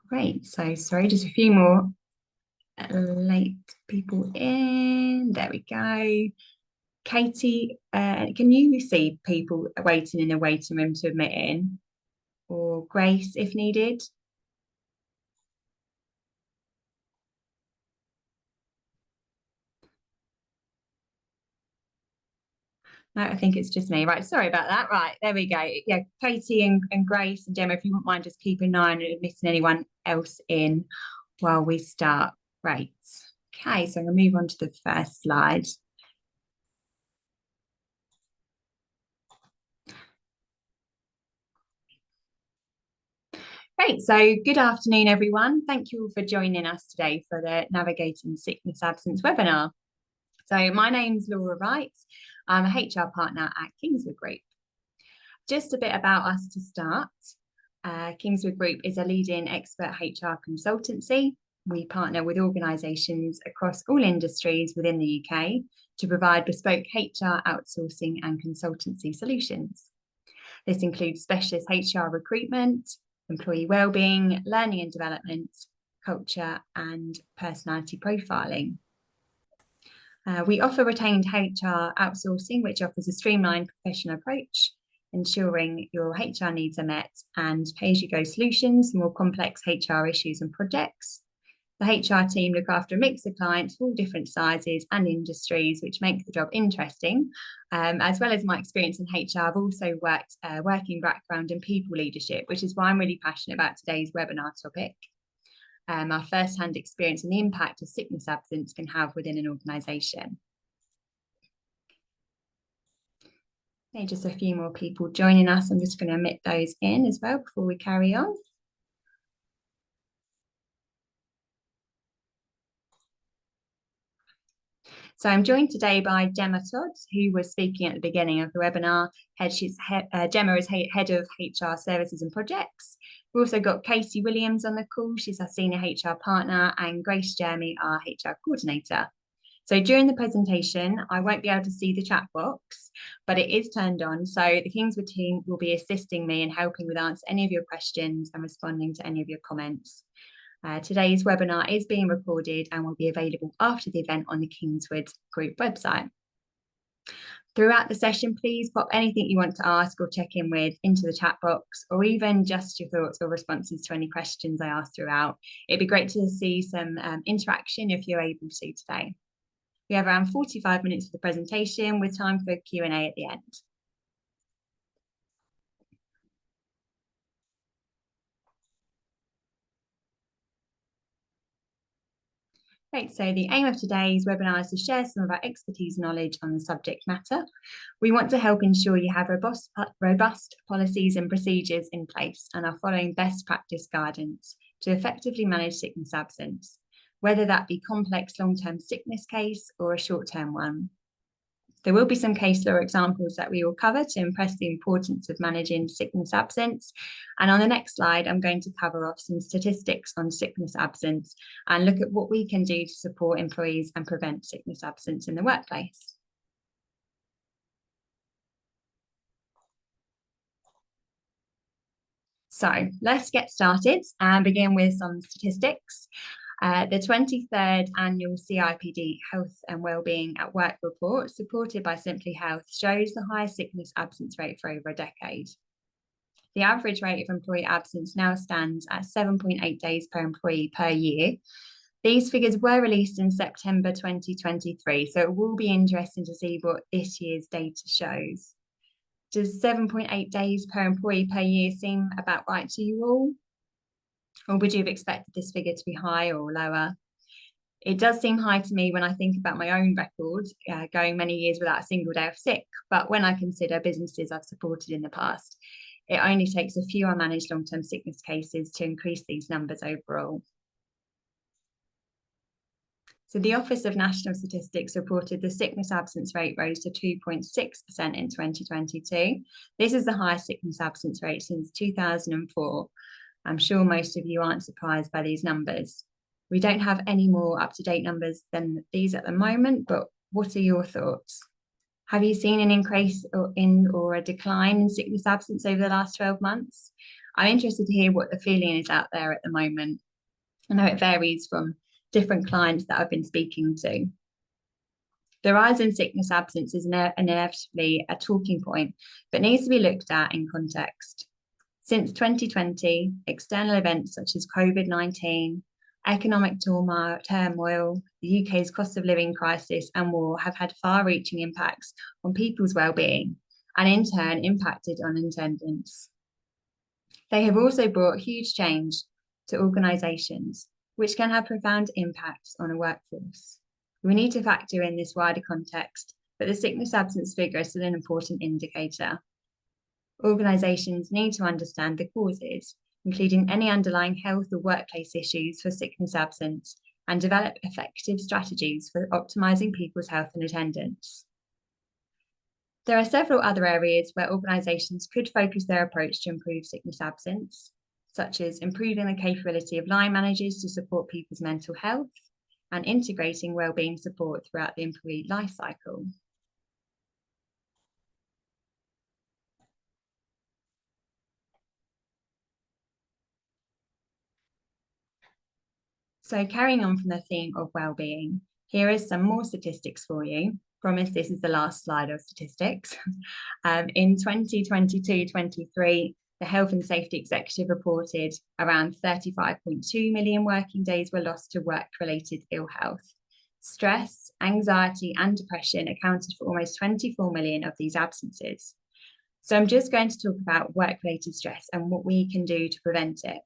Great. So sorry, just a few more late people in. There we go. Katie, can you see people waiting in the waiting room to admit in? Or Grace, if needed? No, I think it's just me. Right, sorry about that. Right, there we go. Yeah, Katie and Grace and Gemma, if you wouldn't mind just keeping an eye on admitting anyone else in while we start. Right. Okay, so I'm going to move on to the first slide. Great. So good afternoon, everyone. Thank you all for joining us today for the Navigating Sickness Absence webinar. So my name's Laura Wright. I'm a HR partner at Kingswood Group. Just a bit about us to start. Kingswood Group is a leading expert HR consultancy. We partner with organisations across all industries within the UK to provide bespoke HR outsourcing and consultancy solutions. This includes specialist HR recruitment, employee wellbeing, learning and development, culture, and personality profiling. We offer retained HR outsourcing, which offers a streamlined professional approach, ensuring your HR needs are met, and pay-as-you-go solutions for more complex HR issues and projects. The HR team look after a mix of clients of all different sizes and industries, which make the job interesting. As well as my experience in HR, I've also worked working background in people leadership, which is why I'm really passionate about today's webinar topic. Our first-hand experience and the impact of sickness absence can have within an organisation. Okay, just a few more people joining us. I'm just going to admit those in as well before we carry on. So I'm joined today by Gemma Todd, who was speaking at the beginning of the webinar. Gemma is head of HR services and projects. We've also got Casey Williams on the call. She's our senior HR partner, and Grace Jeremy, our HR coordinator. So during the presentation, I won't be able to see the chat box, but it is turned on. So the Kingswood team will be assisting me and helping with answer any of your questions and responding to any of your comments. Today's webinar is being recorded and will be available after the event on the Kingswood Group website. Throughout the session, please pop anything you want to ask or check in with into the chat box, or even just your thoughts or responses to any questions I ask throughout. It'd be great to see some interaction if you're able to today. We have around 45 minutes for the presentation with time for Q&A at the end. Great, so the aim of today's webinar is to share some of our expertise and knowledge on the subject matter. We want to help ensure you have robust policies and procedures in place and are following best practice guidance to effectively manage sickness absence, whether that be complex long-term sickness case or a short-term one. There will be some case law examples that we will cover to impress the importance of managing sickness absence. And on the next slide, I'm going to cover off some statistics on sickness absence and look at what we can do to support employees and prevent sickness absence in the workplace. So let's get started and begin with some statistics. The 23rd annual CIPD Health and Wellbeing at Work report, supported by Simply Health, shows the highest sickness absence rate for over a decade. The average rate of employee absence now stands at 7.8 days per employee per year. These figures were released in September 2023, so it will be interesting to see what this year's data shows. Does 7.8 days per employee per year seem about right to you all? Or would you have expected this figure to be higher or lower? It does seem high to me when I think about my own record, going many years without a single day of sick. But when I consider businesses I've supported in the past, it only takes a few unmanaged long-term sickness cases to increase these numbers overall. So the Office of National Statistics reported the sickness absence rate rose to 2.6% in 2022. This is the highest sickness absence rate since 2004. I'm sure most of you aren't surprised by these numbers. We don't have any more up-to-date numbers than these at the moment, but what are your thoughts? Have you seen an increase or a decline in sickness absence over the last 12 months? I'm interested to hear what the feeling is out there at the moment. I know it varies from different clients that I've been speaking to. The rise in sickness absence is inevitably a talking point, but needs to be looked at in context. Since 2020, external events such as COVID-19, economic turmoil, the UK's cost of living crisis, and war have had far-reaching impacts on people's well-being and in turn impacted on attendance. They have also brought huge change to organisations, which can have profound impacts on a workforce. We need to factor in this wider context, but the sickness absence figure is still an important indicator. Organisations need to understand the causes, including any underlying health or workplace issues for sickness absence, and develop effective strategies for optimising people's health and attendance. There are several other areas where organisations could focus their approach to improve sickness absence, such as improving the capability of line managers to support people's mental health and integrating wellbeing support throughout the employee life cycle. So carrying on from the theme of wellbeing, here is some more statistics for you. Promise this is the last slide of statistics. In 2022-23, the Health and Safety Executive reported around 35.2 million working days were lost to work-related ill health. Stress, anxiety, and depression accounted for almost 24 million of these absences. So I'm just going to talk about work-related stress and what we can do to prevent it.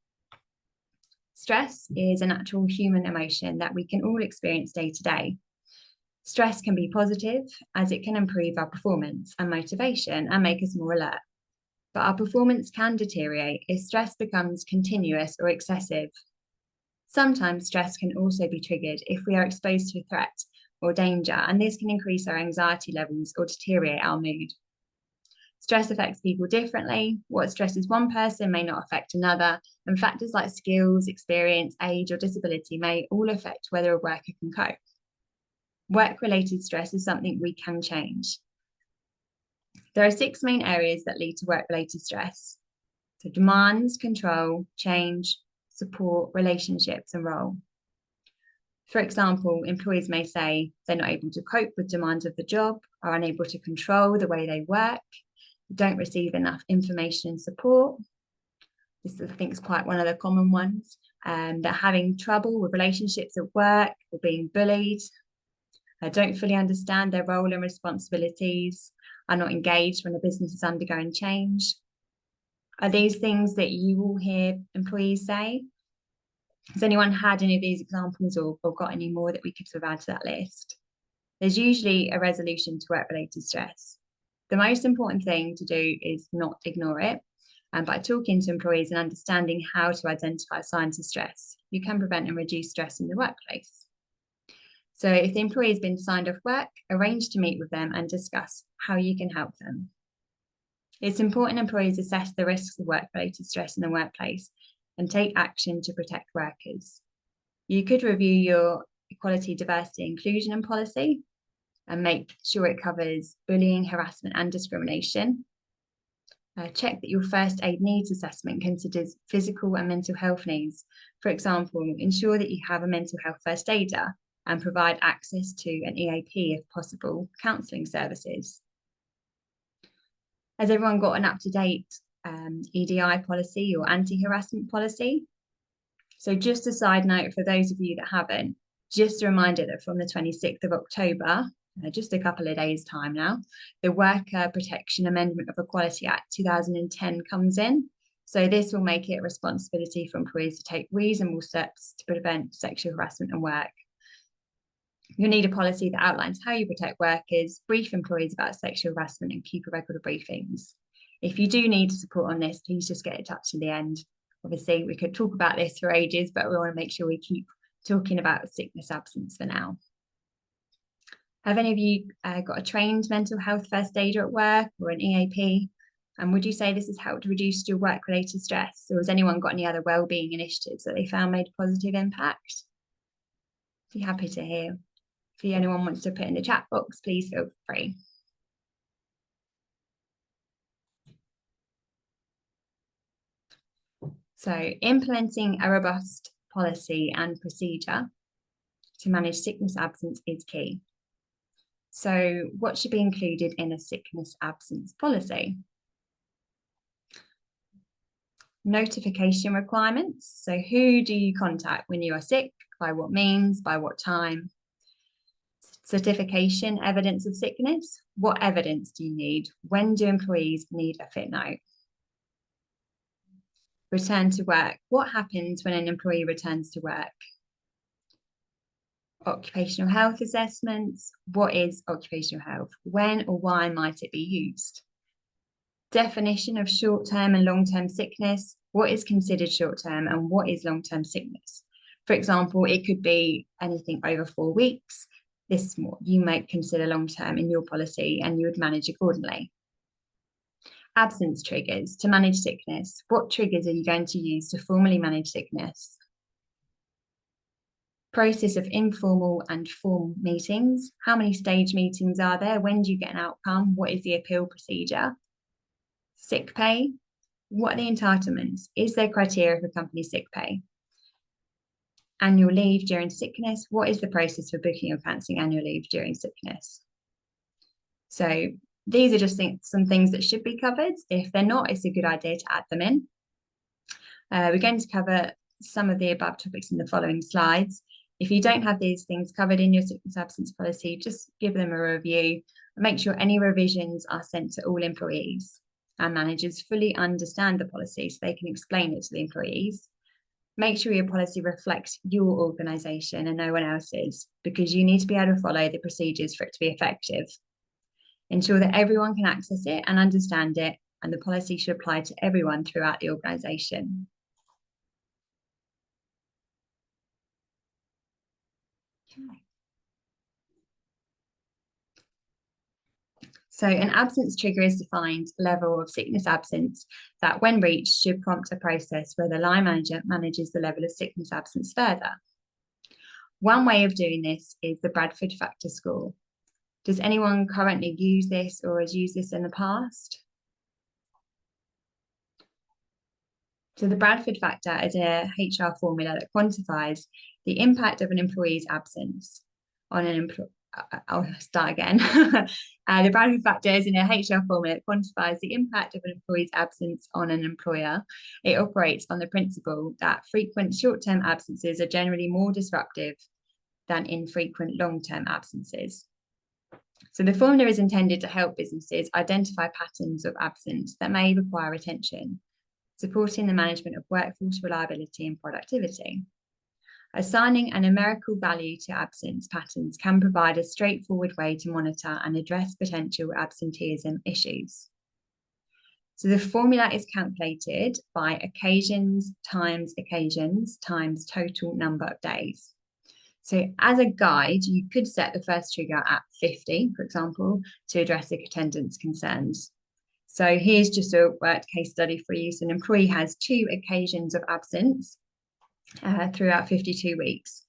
Stress is a natural human emotion that we can all experience day to day. Stress can be positive as it can improve our performance and motivation and make us more alert. But our performance can deteriorate if stress becomes continuous or excessive. Sometimes stress can also be triggered if we are exposed to a threat or danger, and this can increase our anxiety levels or deteriorate our mood. Stress affects people differently. What stresses one person may not affect another, and factors like skills, experience, age, or disability may all affect whether a worker can cope. Work-related stress is something we can change. There are 6 main areas that lead to work-related stress. So demands, control, change, support, relationships, and role. For example, employees may say they're not able to cope with demands of the job, are unable to control the way they work, don't receive enough information and support. This, I think, is quite one of the common ones. They're having trouble with relationships at work or being bullied. Don't fully understand their role and responsibilities, are not engaged when a business is undergoing change. Are these things that you will hear employees say? Has anyone had any of these examples or got any more that we could sort of add to that list? There's usually a resolution to work-related stress. The most important thing to do is not ignore it. And by talking to employees and understanding how to identify signs of stress, you can prevent and reduce stress in the workplace. So if the employee has been signed off work, arrange to meet with them and discuss how you can help them. It's important employees assess the risks of work-related stress in the workplace and take action to protect workers. You could review your equality, diversity, inclusion and policy and make sure it covers bullying, harassment and discrimination. Check that your first aid needs assessment considers physical and mental health needs. For example, ensure that you have a mental health first aider and provide access to an EAP if possible, counselling services. Has everyone got an up-to-date EDI policy or anti-harassment policy? So just a side note for those of you that haven't, just a reminder that from the 26th of October, just a couple of days' time now, the Worker Protection Amendment of Equality Act 2010 comes in. So this will make it a responsibility for employees to take reasonable steps to prevent sexual harassment at work. You'll need a policy that outlines how you protect workers, brief employees about sexual harassment and keep a record of briefings. If you do need support on this, please just get in touch in the end. Obviously, we could talk about this for ages, but we want to make sure we keep talking about sickness absence for now. Have any of you got a trained mental health first aider at work or an EAP? And would you say this has helped reduce your work-related stress? Or has anyone got any other wellbeing initiatives that they found made a positive impact? Be happy to hear. If anyone wants to put in the chat box, please feel free. So implementing a robust policy and procedure to manage sickness absence is key. So what should be included in a sickness absence policy? Notification requirements. So who do you contact when you are sick? By what means? By what time? Certification, evidence of sickness. What evidence do you need? When do employees need a fit note? Return to work. What happens when an employee returns to work? Occupational health assessments. What is occupational health? When or why might it be used? Definition of short-term and long-term sickness. What is considered short-term and what is long-term sickness? For example, it could be anything over 4 weeks. This you might consider long-term in your policy and you would manage accordingly. Absence triggers to manage sickness. What triggers are you going to use to formally manage sickness? Process of informal and formal meetings. How many stage meetings are there? When do you get an outcome? What is the appeal procedure? Sick pay. What are the entitlements? Is there criteria for company sick pay? Annual leave during sickness. What is the process for booking or cancelling annual leave during sickness? So these are just some things that should be covered. If they're not, it's a good idea to add them in. We're going to cover some of the above topics in the following slides. If you don't have these things covered in your sickness absence policy, just give them a review and make sure any revisions are sent to all employees and managers fully understand the policy so they can explain it to the employees. Make sure your policy reflects your organisation and no one else's, because you need to be able to follow the procedures for it to be effective. Ensure that everyone can access it and understand it, and the policy should apply to everyone throughout the organisation. Okay. So an absence trigger is defined level of sickness absence that, when reached, should prompt a process where the line manager manages the level of sickness absence further. One way of doing this is the Bradford factor score. Does anyone currently use this or has used this in the past? So the Bradford factor is a HR formula that quantifies the impact of an employee's absence on an employee. I'll start again. The Bradford factor is in a HR formula that quantifies the impact of an employee's absence on an employer. It operates on the principle that frequent short-term absences are generally more disruptive than infrequent long-term absences. So the formula is intended to help businesses identify patterns of absence that may require attention, supporting the management of workforce reliability and productivity. Assigning a numerical value to absence patterns can provide a straightforward way to monitor and address potential absenteeism issues. So the formula is calculated by occasions times total number of days. So as a guide, you could set the first trigger at 50, for example, to address attendance concerns. So here's just a worked case study for you. So an employee has 2 occasions of absence throughout 52 weeks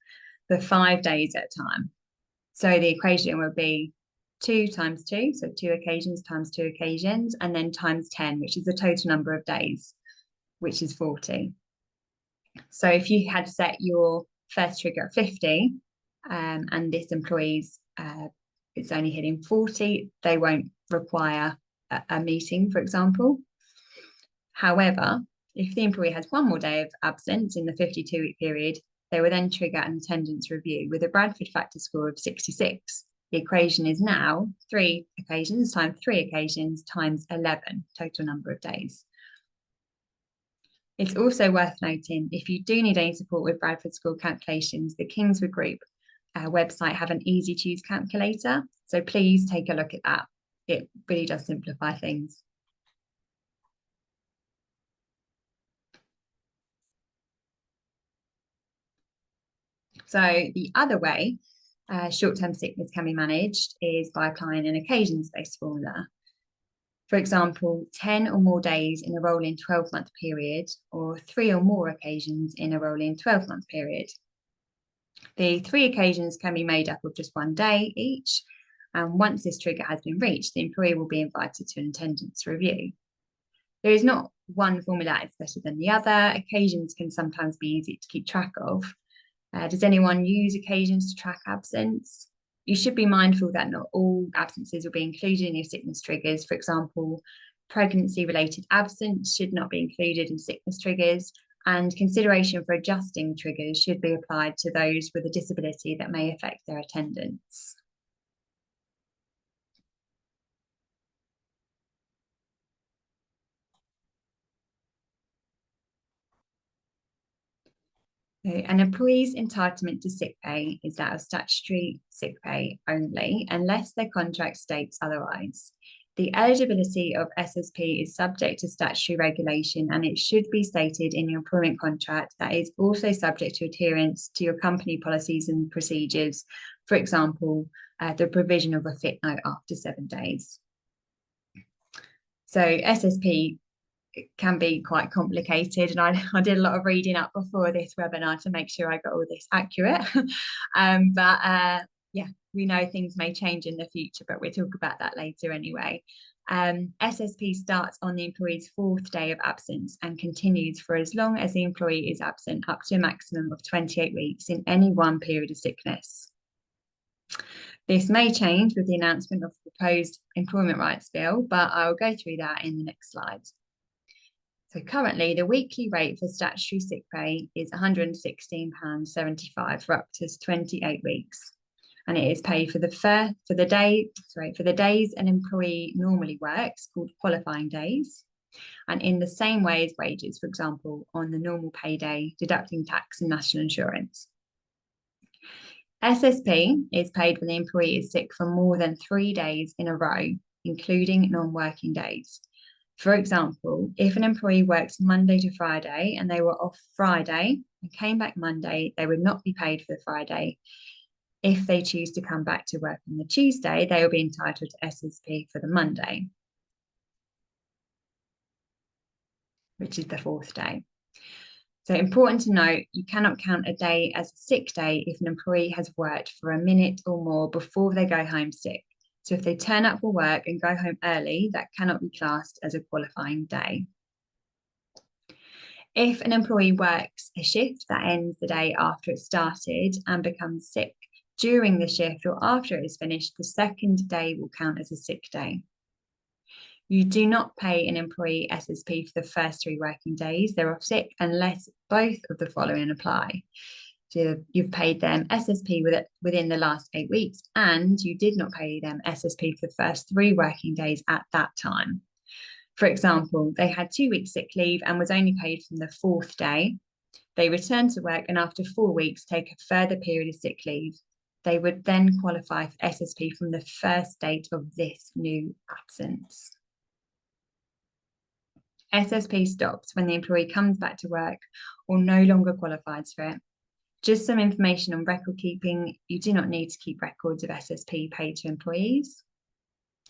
for 5 days at a time. So the equation would be 2 times 2, so 2 occasions times 2 occasions, and then times 10, which is the total number of days, which is 40. So if you had set your first trigger at 50 and this employee's it's only hitting 40, they won't require a meeting, for example. However, if the employee has 1 more day of absence in the 52-week period, they will then trigger an attendance review with a Bradford factor score of 66. The equation is now 3 occasions times 3 occasions times 11, total number of days. It's also worth noting, if you do need any support with Bradford score calculations, the Kingswood Group website have an easy-to-use calculator, so please take a look at that. It really does simplify things. So the other way short-term sickness can be managed is by applying an occasions-based formula. For example, 10 or more days in a rolling 12-month period, or 3 or more occasions in a rolling 12-month period. The 3 occasions can be made up of just 1 day each, and once this trigger has been reached, the employee will be invited to an attendance review. There is not one formula is better than the other. Occasions can sometimes be easy to keep track of. Does anyone use occasions to track absence? You should be mindful that not all absences will be included in your sickness triggers. For example, pregnancy-related absence should not be included in sickness triggers, and consideration for adjusting triggers should be applied to those with a disability that may affect their attendance. An employee's entitlement to sick pay is that of statutory sick pay only, unless their contract states otherwise. The eligibility of SSP is subject to statutory regulation, and it should be stated in your employment contract that is also subject to adherence to your company policies and procedures. For example, the provision of a fit note after 7 days. So SSP can be quite complicated, and I did a lot of reading up before this webinar to make sure I got all this accurate. Yeah, we know things may change in the future, but we'll talk about that later anyway. SSP starts on the employee's 4th day of absence and continues for as long as the employee is absent, up to a maximum of 28 weeks in any one period of sickness. This may change with the announcement of the proposed Employment Rights Bill, but I'll go through that in the next slide. So currently, the weekly rate for statutory sick pay is £116.75 for up to 28 weeks, and it is paid for the days an employee normally works, called qualifying days, and in the same way as wages, for example, on the normal pay day, deducting tax and national insurance. SSP is paid when the employee is sick for more than 3 days in a row, including non-working days. For example, if an employee works Monday to Friday and they were off Friday and came back Monday, they would not be paid for the Friday. If they choose to come back to work on the Tuesday, they will be entitled to SSP for the Monday, which is the 4th day. So important to note, you cannot count a day as a sick day if an employee has worked for a minute or more before they go home sick. So if they turn up for work and go home early, that cannot be classed as a qualifying day. If an employee works a shift that ends the day after it started and becomes sick during the shift or after it is finished, the 2nd day will count as a sick day. You do not pay an employee SSP for the first 3 working days they're off sick unless both of the following apply. So you've paid them SSP within the last 8 weeks, and you did not pay them SSP for the first 3 working days at that time. For example, they had 2 weeks sick leave and was only paid from the 4th day. They returned to work and after 4 weeks take a further period of sick leave. They would then qualify for SSP from the first date of this new absence. SSP stops when the employee comes back to work or no longer qualifies for it. Just some information on record keeping. You do not need to keep records of SSP paid to employees.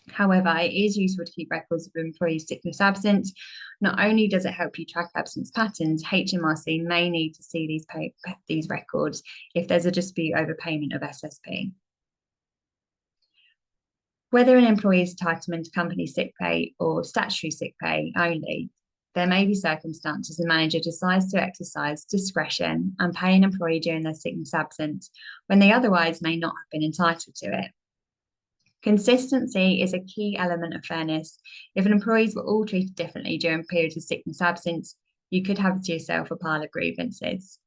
However, it is useful to keep records of employees' sickness absence. Not only does it help you track absence patterns, HMRC may need to see these records if there's a dispute over payment of SSP. Whether an employee's entitlement to company sick pay or statutory sick pay only, there may be circumstances the manager decides to exercise discretion and pay an employee during their sickness absence when they otherwise may not have been entitled to it. Consistency is a key element of fairness. If employees were all treated differently during periods of sickness absence, you could have to yourself a pile of grievances.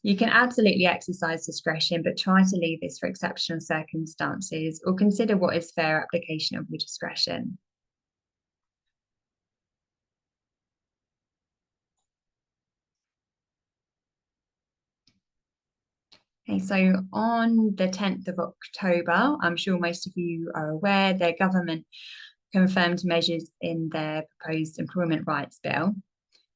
You can absolutely exercise discretion, but try to leave this for exceptional circumstances or consider what is fair application of your discretion. Okay, so on the 10th of October, I'm sure most of you are aware, the government confirmed measures in their proposed Employment Rights Bill.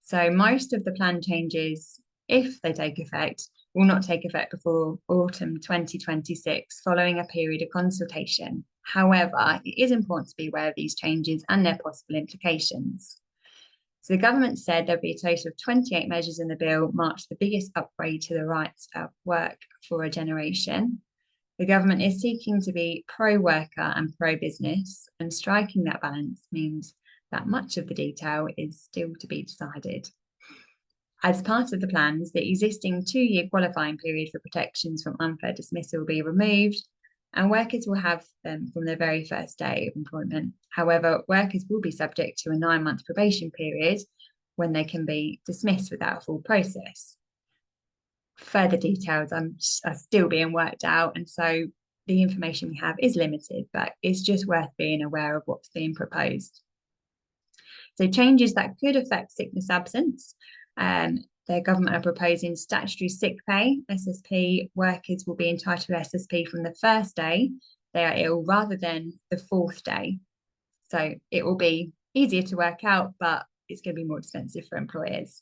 So most of the plan changes, if they take effect, will not take effect before autumn 2026, following a period of consultation. However, it is important to be aware of these changes and their possible implications. So the government said there'll be a total of 28 measures in the bill, marked the biggest upgrade to the rights of work for a generation. The government is seeking to be pro-worker and pro-business, and striking that balance means that much of the detail is still to be decided. As part of the plans, the existing 2-year qualifying period for protections from unfair dismissal will be removed, and workers will have them from their very first day of employment. However, workers will be subject to a 9-month probation period when they can be dismissed without a full process. Further details are still being worked out, and so the information we have is limited, but it's just worth being aware of what's being proposed. So changes that could affect sickness absence. The government are proposing statutory sick pay, SSP. Workers will be entitled to SSP from the first day they are ill rather than the 4th day. So it will be easier to work out, but it's going to be more expensive for employers.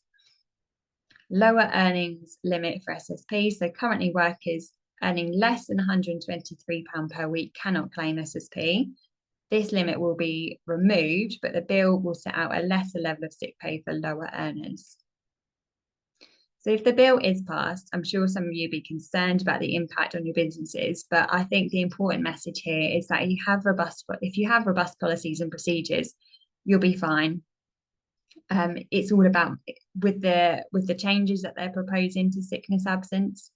Lower earnings limit for SSP. So currently workers earning less than £123 per week cannot claim SSP. This limit will be removed, but the bill will set out a lesser level of sick pay for lower earners. So if the bill is passed, I'm sure some of you will be concerned about the impact on your businesses, but I think the important message here is that if you have robust policies and procedures, you'll be fine. It's all about with the changes that they're proposing to sickness absence.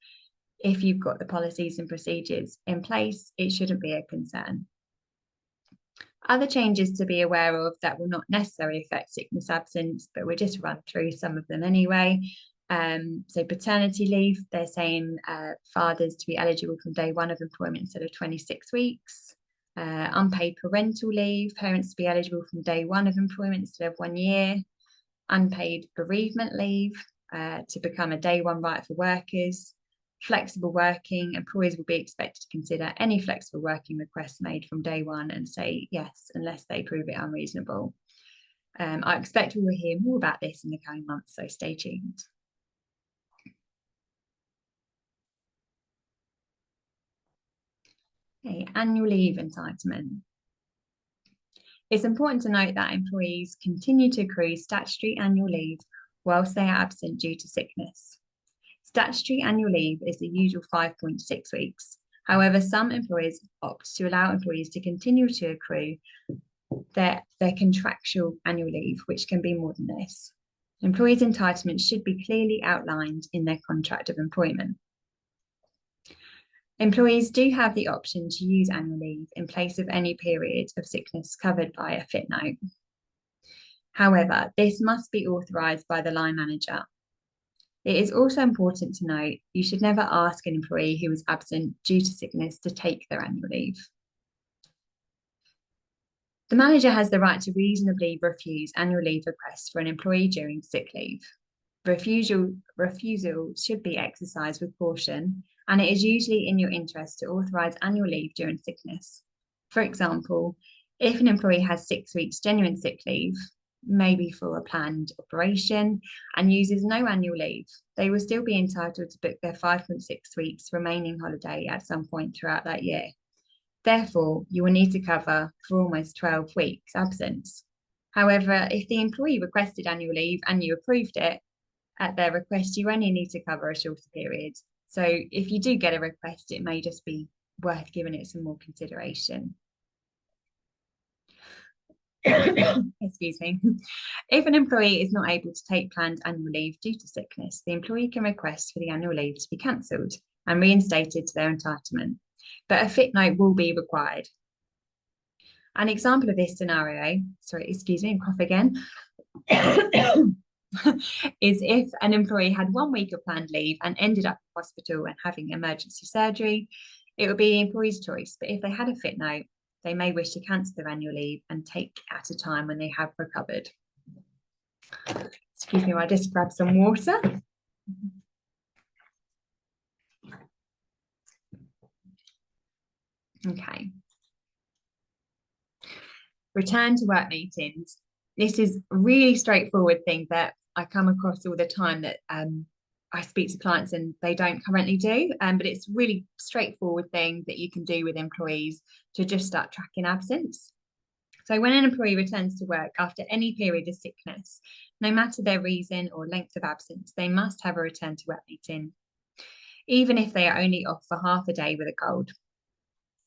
If you've got the policies and procedures in place, it shouldn't be a concern. Other changes to be aware of that will not necessarily affect sickness absence, but we'll just run through some of them anyway. So paternity leave, they're saying fathers to be eligible from day 1 of employment instead of 26 weeks. Unpaid parental leave, parents to be eligible from day 1 of employment instead of 1 year. Unpaid bereavement leave to become a day 1 right for workers. Flexible working, employers will be expected to consider any flexible working requests made from day 1 and say yes, unless they prove it unreasonable. I expect we will hear more about this in the coming months, so stay tuned. Okay, annual leave entitlement. It's important to note that employees continue to accrue statutory annual leave whilst they are absent due to sickness. Statutory annual leave is the usual 5.6 weeks. However, some employers opt to allow employees to continue to accrue their contractual annual leave, which can be more than this. Employees' entitlements should be clearly outlined in their contract of employment. Employees do have the option to use annual leave in place of any period of sickness covered by a fit note. However, this must be authorised by the line manager. It is also important to note you should never ask an employee who is absent due to sickness to take their annual leave. The manager has the right to reasonably refuse annual leave requests for an employee during sick leave. Refusal should be exercised with caution, and it is usually in your interest to authorise annual leave during sickness. For example, if an employee has 6 weeks genuine sick leave, maybe for a planned operation, and uses no annual leave, they will still be entitled to book their 5.6 weeks remaining holiday at some point throughout that year. Therefore, you will need to cover for almost 12 weeks absence. However, if the employee requested annual leave and you approved it, at their request, you only need to cover a shorter period. So if you do get a request, it may just be worth giving it some more consideration. Excuse me. If an employee is not able to take planned annual leave due to sickness, the employee can request for the annual leave to be cancelled and reinstated to their entitlement, but a fit note will be required. An example of this scenario, cough again, is if an employee had 1 week of planned leave and ended up in hospital and having emergency surgery, it would be the employee's choice. But if they had a fit note, they may wish to cancel their annual leave and take at a time when they have recovered. Excuse me, I'll just grab some water. Okay. Return to work meetings. This is a really straightforward thing that I come across all the time that I speak to clients and they don't currently do, but it's a really straightforward thing that you can do with employees to just start tracking absence. So when an employee returns to work after any period of sickness, no matter their reason or length of absence, they must have a return to work meeting, even if they are only off for half a day with a cold.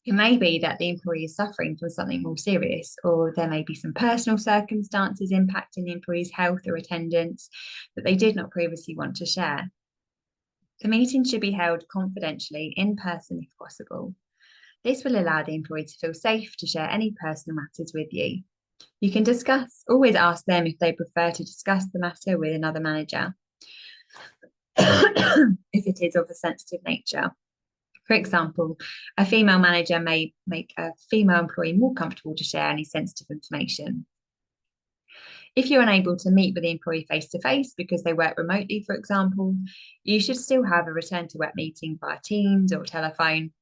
It may be that the employee is suffering from something more serious, or there may be some personal circumstances impacting the employee's health or attendance that they did not previously want to share. The meeting should be held confidentially in person if possible. This will allow the employee to feel safe to share any personal matters with you. You can always ask them if they prefer to discuss the matter with another manager, if it is of a sensitive nature. For example, a female manager may make a female employee more comfortable to share any sensitive information. If you're unable to meet with the employee face-to-face because they work remotely, for example, you should still have a return to work meeting via Teams or telephone.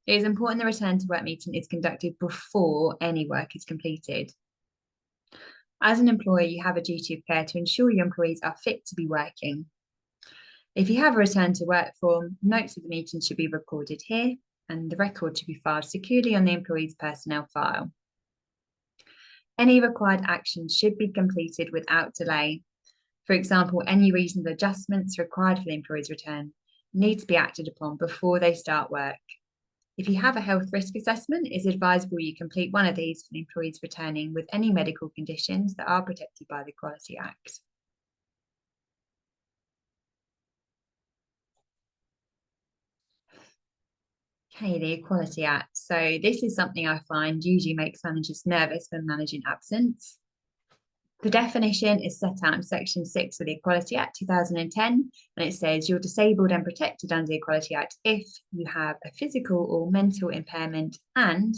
It is important the return to work meeting is conducted before any work is completed. As an employer, you have a duty of care to ensure your employees are fit to be working. If you have a return to work form, notes of the meeting should be recorded here, and the record should be filed securely on the employee's personnel file. Any required actions should be completed without delay. For example, any reasonable adjustments required for the employee's return need to be acted upon before they start work. If you have a health risk assessment, it's advisable you complete one of these for the employees returning with any medical conditions that are protected by the Equality Act. Okay, the Equality Act. So this is something I find usually makes managers nervous when managing absence. The definition is set out in Section 6 of the Equality Act 2010, and it says you're disabled and protected under the Equality Act if you have a physical or mental impairment and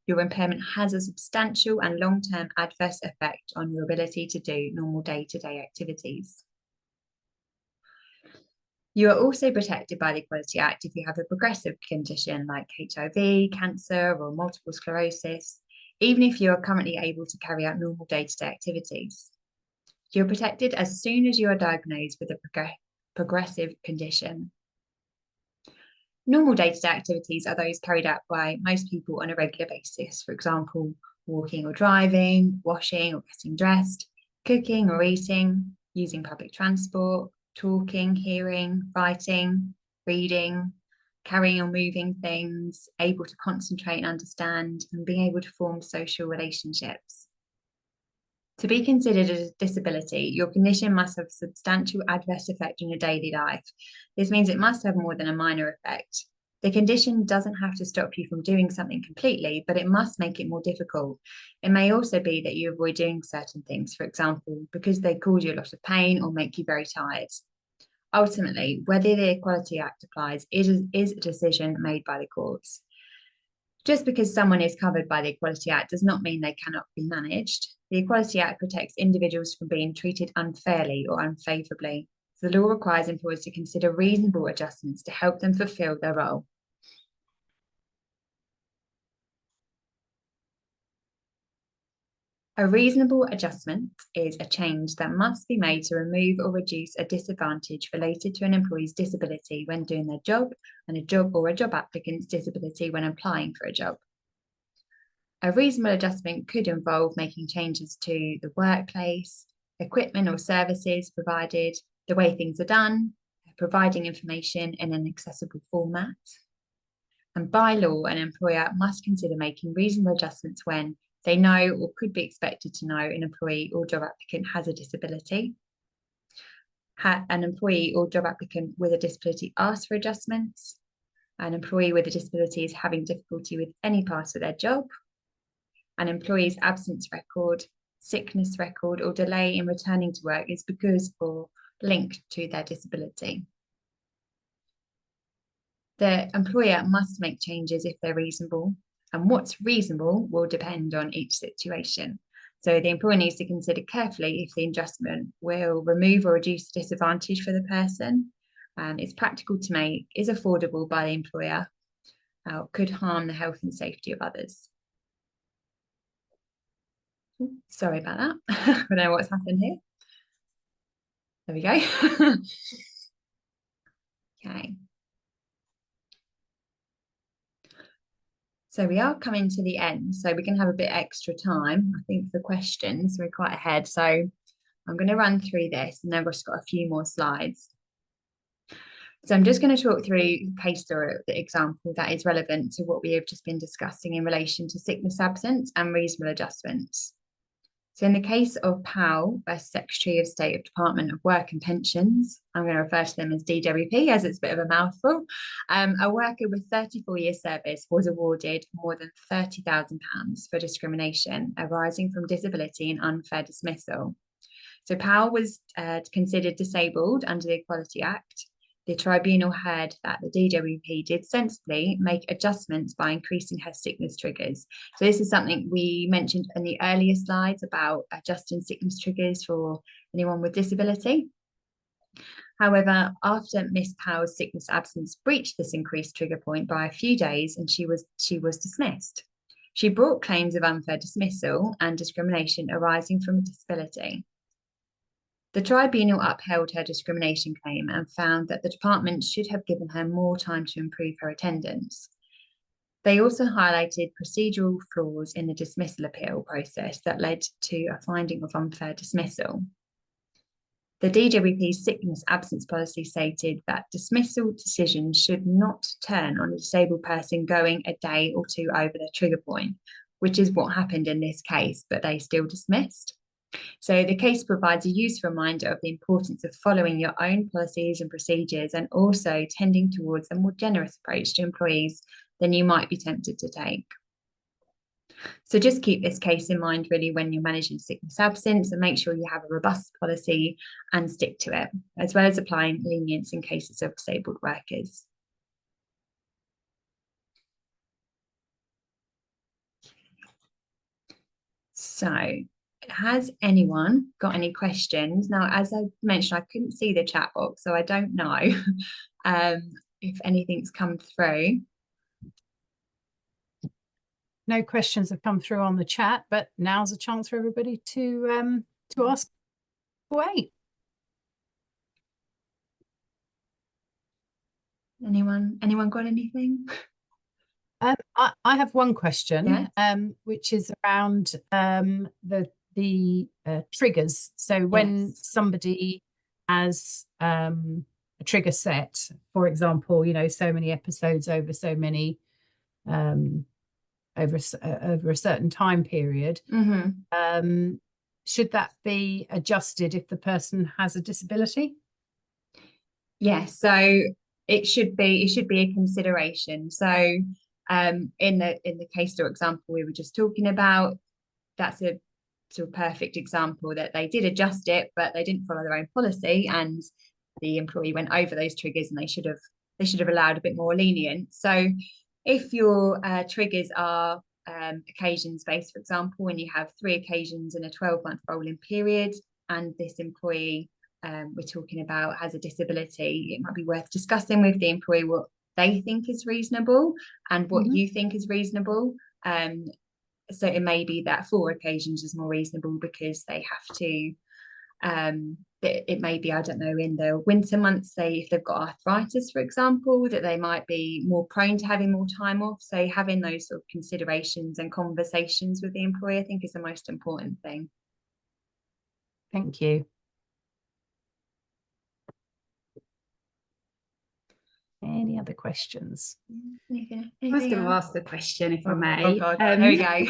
your impairment has a substantial and long-term adverse effect on your ability to do normal day-to-day activities. You are also protected by the Equality Act if you have a progressive condition like HIV, cancer, or multiple sclerosis, even if you are currently able to carry out normal day-to-day activities. You're protected as soon as you are diagnosed with a progressive condition. Normal day-to-day activities are those carried out by most people on a regular basis, for example, walking or driving, washing or getting dressed, cooking or eating, using public transport, talking, hearing, writing, reading, carrying or moving things, able to concentrate and understand, and being able to form social relationships. To be considered a disability, your condition must have a substantial adverse effect on your daily life. This means it must have more than a minor effect. The condition doesn't have to stop you from doing something completely, but it must make it more difficult. It may also be that you avoid doing certain things, for example, because they cause you a lot of pain or make you very tired. Ultimately, whether the Equality Act applies is a decision made by the courts. Just because someone is covered by the Equality Act does not mean they cannot be managed. The Equality Act protects individuals from being treated unfairly or unfavourably. The law requires employers to consider reasonable adjustments to help them fulfil their role. A reasonable adjustment is a change that must be made to remove or reduce a disadvantage related to an employee's disability when doing their job and a job applicant's disability when applying for a job. A reasonable adjustment could involve making changes to the workplace, equipment or services provided, the way things are done, providing information in an accessible format. And by law, an employer must consider making reasonable adjustments when they know or could be expected to know an employee or job applicant has a disability. An employee or job applicant with a disability asks for adjustments. An employee with a disability is having difficulty with any part of their job. An employee's absence record, sickness record, or delay in returning to work is because or linked to their disability. The employer must make changes if they're reasonable, and what's reasonable will depend on each situation. So the employer needs to consider carefully if the adjustment will remove or reduce the disadvantage for the person, is practical to make, is affordable by the employer, could harm the health and safety of others. Sorry about that. I don't know what's happened here. There we go. Okay. So we are coming to the end, so we can have a bit extra time, I think, for questions. We're quite ahead, so I'm going to run through this and then I've just got a few more slides. So I'm just going to talk through the case story, the example that is relevant to what we have just been discussing in relation to sickness absence and reasonable adjustments. So in the case of Powell versus Secretary of State of Department of Work and Pensions, I'm going to refer to them as DWP as it's a bit of a mouthful, a worker with 34 years service was awarded more than £30,000 for discrimination arising from disability and unfair dismissal. So Powell was considered disabled under the Equality Act. The tribunal heard that the DWP did sensibly make adjustments by increasing her sickness triggers. So this is something we mentioned in the earlier slides about adjusting sickness triggers for anyone with disability. However, after Miss Powell's sickness absence breached this increased trigger point by a few days, and she was dismissed. She brought claims of unfair dismissal and discrimination arising from a disability. The tribunal upheld her discrimination claim and found that the department should have given her more time to improve her attendance. They also highlighted procedural flaws in the dismissal appeal process that led to a finding of unfair dismissal. The DWP's sickness absence policy stated that dismissal decisions should not turn on a disabled person going a day or two over their trigger point, which is what happened in this case, but they still dismissed. So the case provides a useful reminder of the importance of following your own policies and procedures, and also tending towards a more generous approach to employees than you might be tempted to take. So just keep this case in mind really when you're managing sickness absence, and make sure you have a robust policy and stick to it, as well as applying lenience in cases of disabled workers. So has anyone got any questions? Now, as I mentioned, I couldn't see the chat box, so I don't know if anything's come through. No questions have come through on the chat, but now's a chance for everybody to ask away. Anyone got anything? I have one question, yes. Which is around the triggers. So when somebody has a trigger set, for example, so many episodes over so many over a certain time period, should that be adjusted if the person has a disability? Yes, so it should be a consideration. So in the case or example we were just talking about, that's a sort of perfect example that they did adjust it, but they didn't follow their own policy, and the employee went over those triggers, and they should have allowed a bit more lenient. So if your triggers are occasions based, for example, when you have 3 occasions in a 12-month rolling period, and this employee we're talking about has a disability, it might be worth discussing with the employee what they think is reasonable and what you think is reasonable. So it may be that 4 occasions is more reasonable because they have to, it may be, I don't know, in the winter months, say if they've got arthritis, for example, that they might be more prone to having more time off. So having those sort of considerations and conversations with the employee, I think, is the most important thing. Thank you. Any other questions? I was going to ask the question, if I may. Oh God, there we go.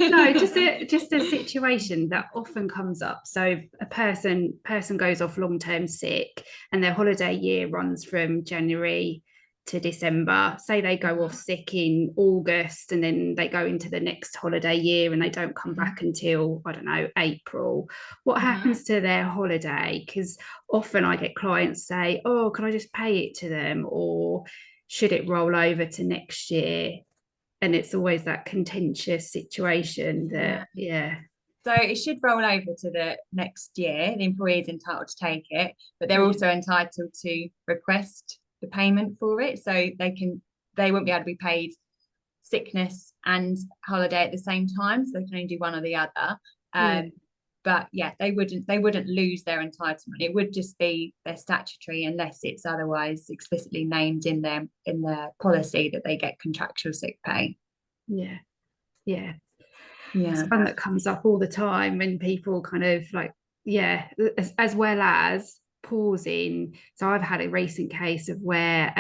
No, just a situation that often comes up. So a person goes off long-term sick, and their holiday year runs from January to December. Say they go off sick in August, and then they go into the next holiday year and they don't come back until, I don't know, April. What happens to their holiday? Because often I get clients say, oh, can I just pay it to them, or should it roll over to next year? And it's always that contentious situation that So it should roll over to the next year. The employee is entitled to take it, but they're also entitled to request the payment for it. So they won't be able to be paid sickness and holiday at the same time. So they can only do one or the other. But yeah, they wouldn't lose their entitlement. It would just be their statutory, unless it's otherwise explicitly named in their policy that they get contractual sick pay. It's one that comes up all the time when people kind of like, as well as pausing. So I've had a recent case of where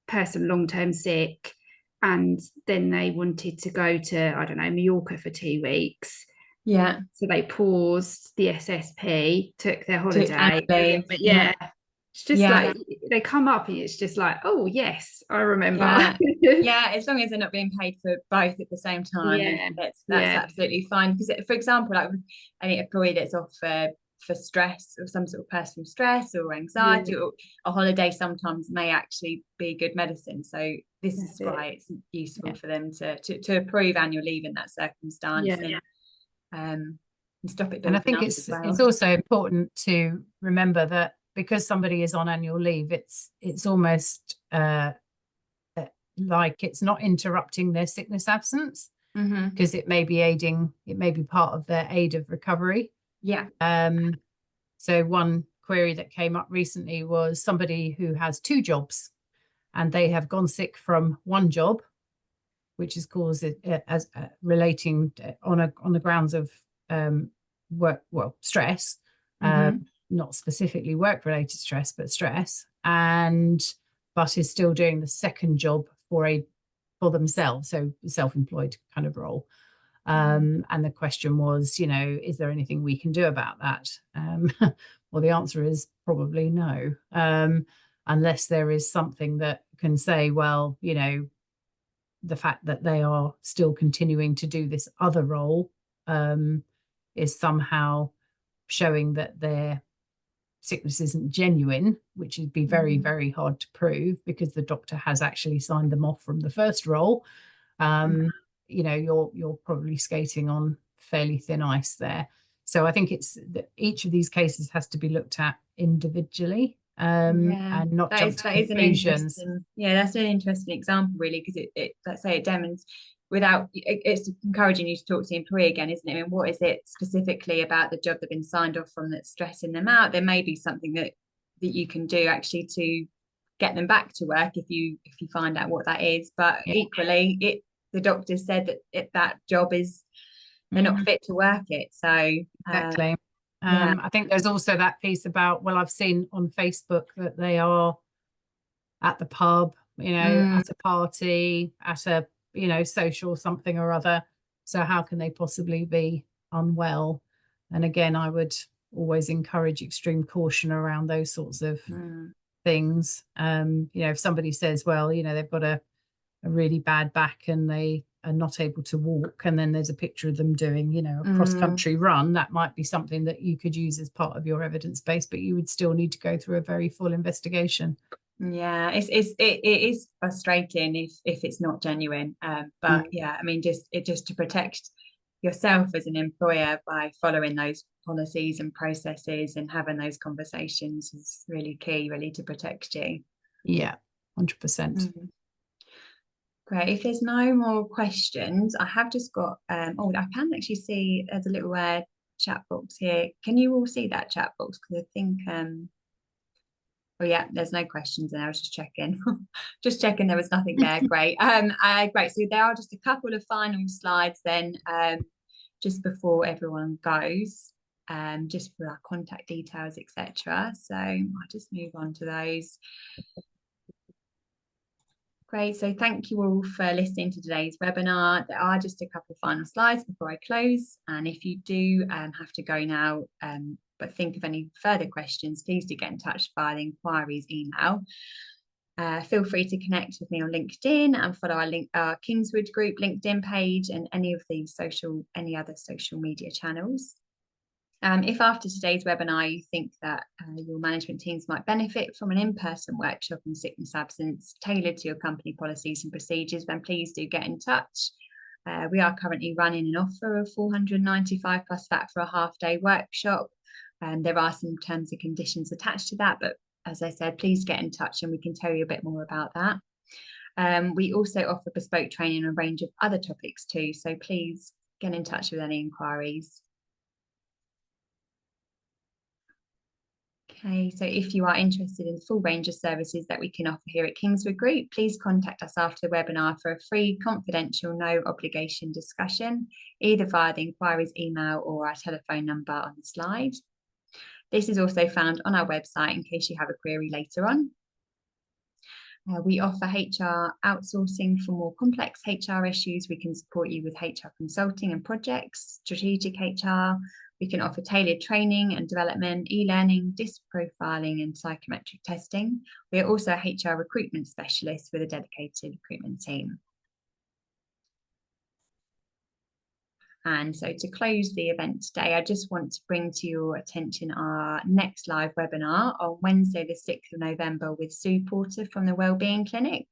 person long-term sick, and then they wanted to go to, I don't know, Mallorca for 2 weeks. Yeah. So they paused the SSP, took their holiday. But yeah. It's just like they come up and it's just like, oh yes, I remember. Yeah, as long as they're not being paid for both at the same time, that's absolutely fine. Because, for example, like any employee that's off for stress or some sort of personal stress or anxiety, or a holiday sometimes may actually be good medicine. So this is why it's useful for them to approve annual leave in that circumstance. And stop it. And I think it's also important to remember that because somebody is on annual leave, it's almost like it's not interrupting their sickness absence, because it may be aiding, it may be part of their aid of recovery. So one query that came up recently was somebody who has 2 jobs and they have gone sick from one job, which is caused as relating on the grounds of stress, not specifically work-related stress, but stress, but is still doing the second job for themselves, so self-employed kind of role. And the question was, is there anything we can do about that? Well, the answer is probably no, unless there is something that can say, well, the fact that they are still continuing to do this other role is somehow showing that their sickness isn't genuine, which would be very, very hard to prove because the doctor has actually signed them off from the first role. You're probably skating on fairly thin ice there. So I think it's that each of these cases has to be looked at individually, and not jump to conclusions. That's an interesting example, really, because it let's say it demonstrates it's encouraging you to talk to the employee again, isn't it? I mean, what is it specifically about the job they've been signed off from that's stressing them out? There may be something that you can do actually to get them back to work if you find out what that is. But equally, the doctor said that job is they're not fit to work it. So exactly. I think there's also that piece about, well, I've seen on Facebook that they are at the pub, at a party, at a social something or other. So how can they possibly be unwell? And again, I would always encourage extreme caution around those sorts of things. If somebody says, well, they've got a really bad back and they are not able to walk, and then there's a picture of them doing, a cross-country run, that might be something that you could use as part of your evidence base, but you would still need to go through a very full investigation. Yeah, it is frustrating if it's not genuine, but I mean, just to protect yourself as an employer by following those policies and processes and having those conversations is really key, really, to protect you. 100%. Great. If there's no more questions, I have just got I can actually see there's a little chat box here. Can you all see that chat box? Because I think there's no questions, and I was just checking there was nothing there. Great. Great. So there are just a couple of final slides then, just before everyone goes, just for our contact details, etc. So I'll just move on to those. Great. So thank you all for listening to today's webinar. There are just a couple of final slides before I close. And if you do have to go now, but think of any further questions, please do get in touch via the inquiries email. Feel free to connect with me on LinkedIn and follow our Kingswood Group LinkedIn page and any other social media channels. If after today's webinar you think that your management teams might benefit from an in-person workshop on sickness absence tailored to your company policies and procedures, then please do get in touch. We are currently running an offer of £495 plus VAT for a half-day workshop. There are some terms and conditions attached to that, but as I said, please get in touch and we can tell you a bit more about that. We also offer bespoke training on a range of other topics too, so please get in touch with any inquiries. Okay, so if you are interested in the full range of services that we can offer here at Kingswood Group, please contact us after the webinar for a free, confidential, no obligation discussion, either via the inquiries email or our telephone number on the slide. This is also found on our website in case you have a query later on. We offer HR outsourcing for more complex HR issues. We can support you with HR consulting and projects, strategic HR. We can offer tailored training and development, e-learning, DISC profiling and psychometric testing. We are also a HR recruitment specialist with a dedicated recruitment team. And so to close the event today, I just want to bring to your attention our next live webinar on Wednesday, the 6th of November with Sue Porter from the Wellbeing Clinic.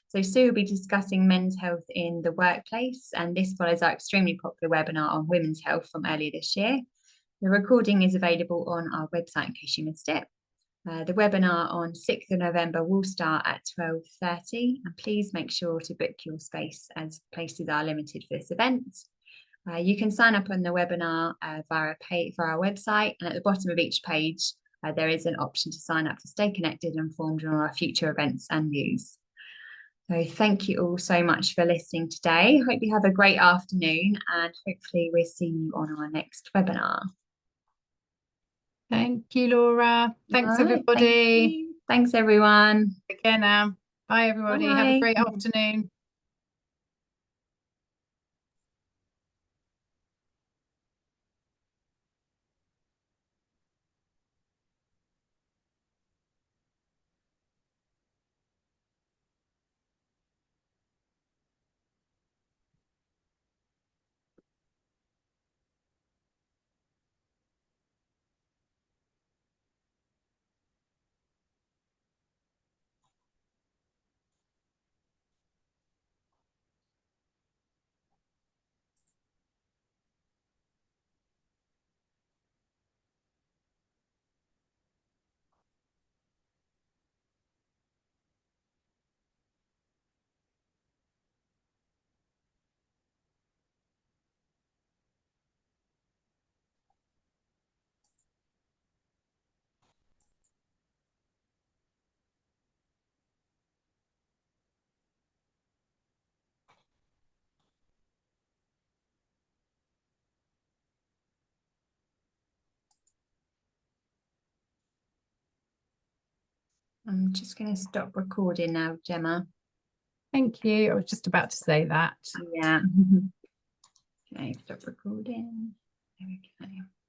So Sue will be discussing men's health in the workplace, and this follows our extremely popular webinar on women's health from earlier this year. The recording is available on our website in case you missed it. The webinar on 6th of November will start at 12:30, and please make sure to book your space as places are limited for this event. You can sign up on the webinar via our website, and at the bottom of each page there is an option to sign up to stay connected and informed on our future events and news. So thank you all so much for listening today. Hope you have a great afternoon, and hopefully we'll see you on our next webinar. Thank you, Laura. Thanks, All right, everybody. thank you. Thanks, everyone. Take care now. Bye, everybody. Bye. Have a great afternoon. I'm just going to stop recording now, Gemma. Thank you. I was just about to say that. Yeah. Okay, stop recording. There we go.